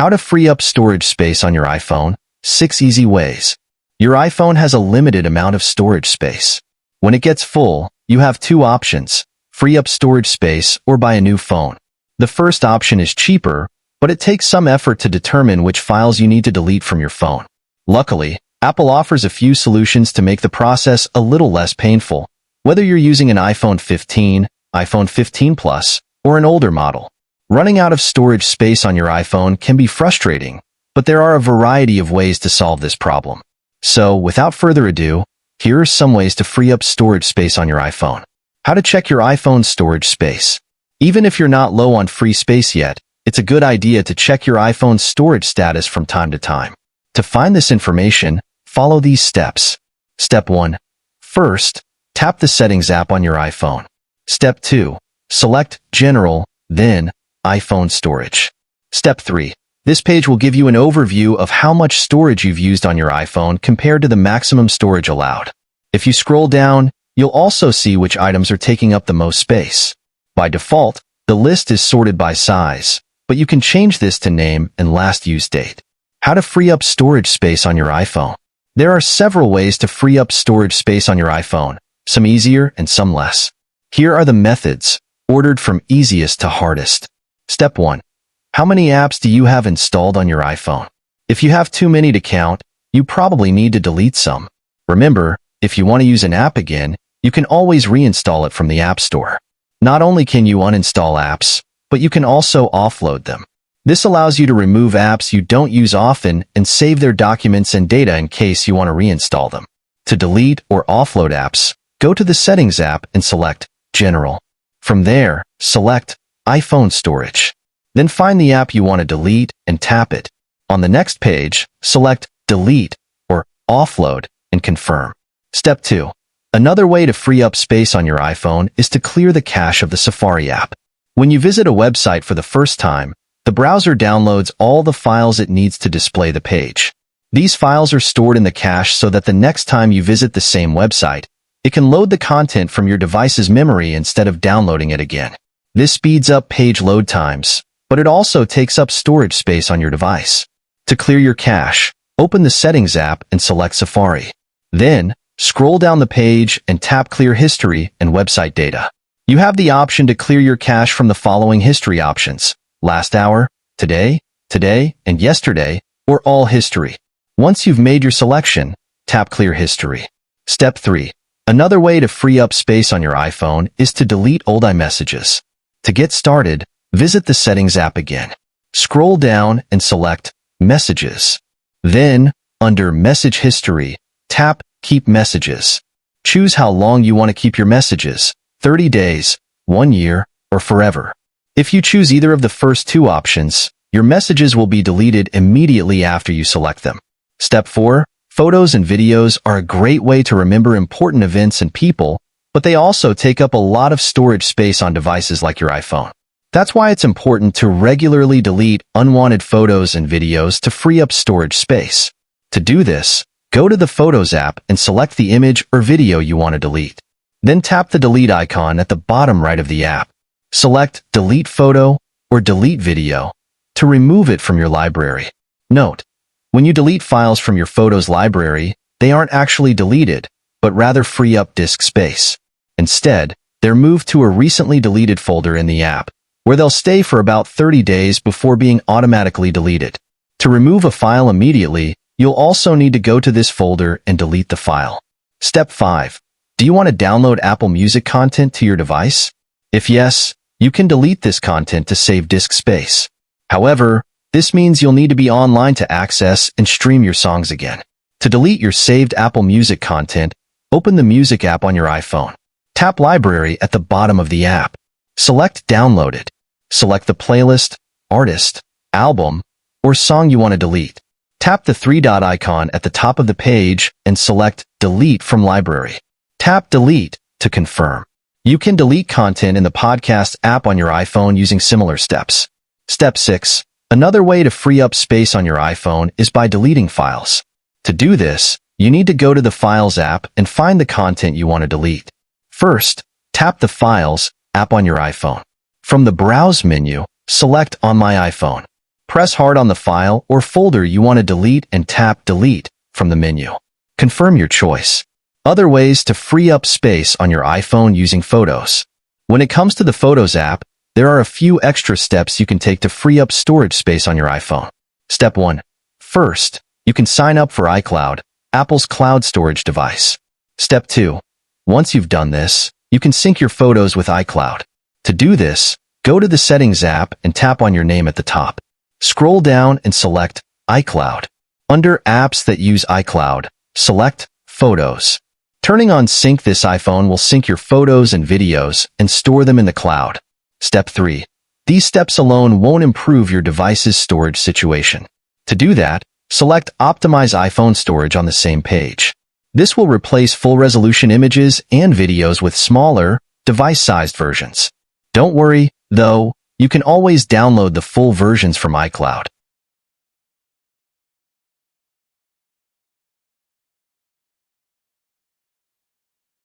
How to free up storage space on your iPhone. 6 easy ways. Your iPhone has a limited amount of storage space. When it gets full, you have two options: free up storage space or buy a new phone. The first option is cheaper, but it takes some effort to determine which files you need to delete from your phone. Luckily, Apple offers a few solutions to make the process a little less painful, whether you're using an iPhone 15, iPhone 15 Plus, or an older model. Running out of storage space on your iPhone can be frustrating, but there are a variety of ways to solve this problem. So, without further ado, here are some ways to free up storage space on your iPhone. How to check your iPhone's storage space. Even if you're not low on free space yet, it's a good idea to check your iPhone's storage status from time to time. To find this information, follow these steps. Step 1. First, tap the Settings app on your iPhone. Step 2. Select General, then iPhone Storage. Step 3. This page will give you an overview of how much storage you've used on your iPhone compared to the maximum storage allowed. If you scroll down, you'll also see which items are taking up the most space. By default, the list is sorted by size, but you can change this to name and last used date. How to free up storage space on your iPhone. There are several ways to free up storage space on your iPhone, some easier and some less. Here are the methods, ordered from easiest to hardest. Step 1. How many apps do you have installed on your iPhone? If you have too many to count, you probably need to delete some. Remember, if you want to use an app again, you can always reinstall it from the App Store. Not only can you uninstall apps, but you can also offload them. This allows you to remove apps you don't use often and save their documents and data in case you want to reinstall them. To delete or offload apps, go to the Settings app and select General. From there, select iPhone Storage. Then find the app you want to delete and tap it. On the next page, select Delete or Offload and confirm. Step 2. Another way to free up space on your iPhone is to clear the cache of the Safari app. When you visit a website for the first time, the browser downloads all the files it needs to display the page. These files are stored in the cache so that the next time you visit the same website, it can load the content from your device's memory instead of downloading it again. This speeds up page load times, but it also takes up storage space on your device. To clear your cache, open the Settings app and select Safari. Then, scroll down the page and tap Clear History and Website Data. You have the option to clear your cache from the following history options: last hour, today, and yesterday, or all history. Once you've made your selection, tap Clear History. Step 3. Another way to free up space on your iPhone is to delete old iMessages. To get started, visit the Settings app again. Scroll down and select Messages. Then, under Message History, tap Keep Messages. Choose how long you want to keep your messages: 30 days, 1 year, or forever. If you choose either of the first two options, your messages will be deleted immediately after you select them. Step 4. Photos and videos are a great way to remember important events and people, but they also take up a lot of storage space on devices like your iPhone. That's why it's important to regularly delete unwanted photos and videos to free up storage space. To do this, go to the Photos app and select the image or video you want to delete. Then tap the delete icon at the bottom right of the app. Select Delete Photo or Delete Video to remove it from your library. Note: when you delete files from your Photos library, they aren't actually deleted, but rather free up disk space. Instead, they're moved to a recently deleted folder in the app, where they'll stay for about 30 days before being automatically deleted. To remove a file immediately, you'll also need to go to this folder and delete the file. Step 5. Do you want to download Apple Music content to your device? If yes, you can delete this content to save disk space. However, this means you'll need to be online to access and stream your songs again. To delete your saved Apple Music content, open the Music app on your iPhone. Tap Library at the bottom of the app. Select Downloaded. Select the playlist, artist, album, or song you want to delete. Tap the three-dot icon at the top of the page and select Delete from Library. Tap Delete to confirm. You can delete content in the Podcast app on your iPhone using similar steps. Step 6. Another way to free up space on your iPhone is by deleting files. To do this, you need to go to the Files app and find the content you want to delete. First, tap the Files app on your iPhone. From the Browse menu, select On My iPhone. Press hard on the file or folder you want to delete and tap Delete from the menu. Confirm your choice. Other ways to free up space on your iPhone using Photos. When it comes to the Photos app, there are a few extra steps you can take to free up storage space on your iPhone. Step 1. First, you can sign up for iCloud, Apple's cloud storage device. Step 2. Once you've done this, you can sync your photos with iCloud. To do this, go to the Settings app and tap on your name at the top. Scroll down and select iCloud. Under Apps that use iCloud, select Photos. Turning on Sync this iPhone will sync your photos and videos and store them in the cloud. Step 3. These steps alone won't improve your device's storage situation. To do that, select Optimize iPhone Storage on the same page. This will replace full-resolution images and videos with smaller, device-sized versions. Don't worry, though, you can always download the full versions from iCloud.